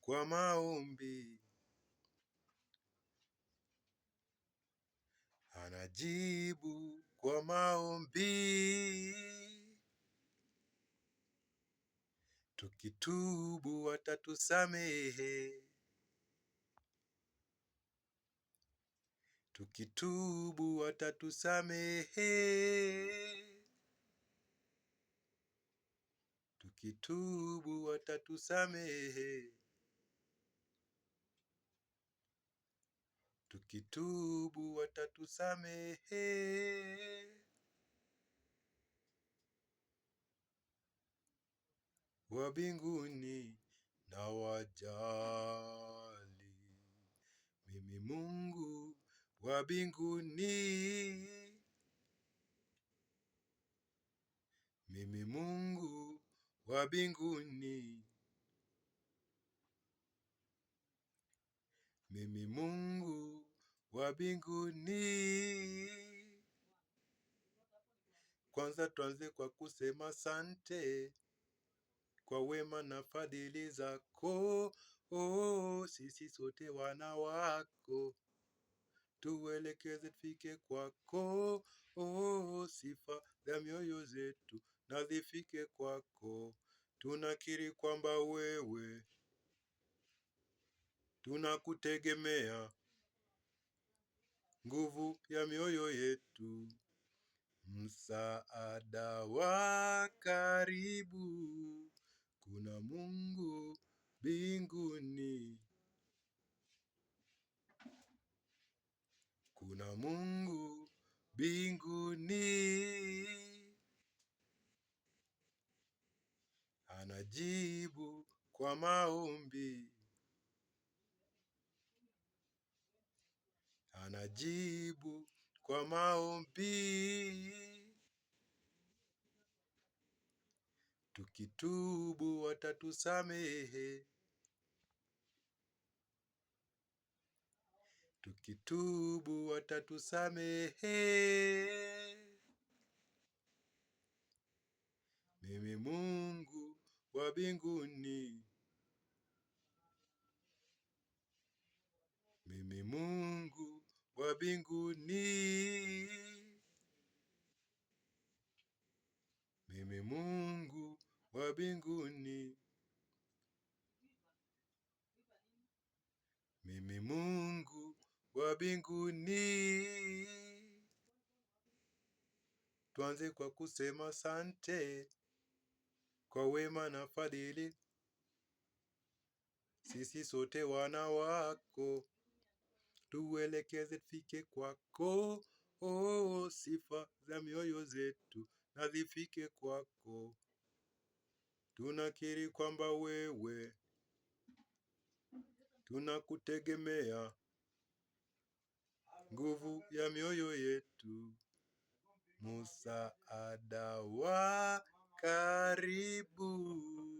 kwa maombi, anajibu kwa maombi. Tukitubu atatusamehe, tukitubu atatusamehe, tukitubu atatusamehe, tukitubu atatusamehe. Wa mbinguni na wajali, mimi Mungu wa mbinguni, mimi Mungu wa mbinguni, mimi Mungu wa mbinguni. Kwanza tuanze kwa kusema asante kwa wema na fadhili zako. Sisi sote wana wako, tuelekeze tufike kwako. Sifa za mioyo zetu na zifike kwako. Tunakiri kwamba wewe tunakutegemea, nguvu ya mioyo yetu, msaada wa karibu. Kuna Mungu mbinguni, kuna Mungu mbinguni, anajibu kwa maombi, anajibu kwa maombi. Tukitubu atatusamehe, tukitubu atatusamehe. Mimi Mungu wa mbinguni, mimi Mungu wa mbinguni, mimi Mungu wa mbinguni, mimi Mungu wa mbinguni. Tuanze kwa kusema asante kwa wema na fadhili, sisi sote wana wako, tuelekeze tufike kwako. Sifa za mioyo zetu na zifike kwako. Tunakiri kwamba wewe tunakutegemea, nguvu ya mioyo yetu, msaada wa karibu.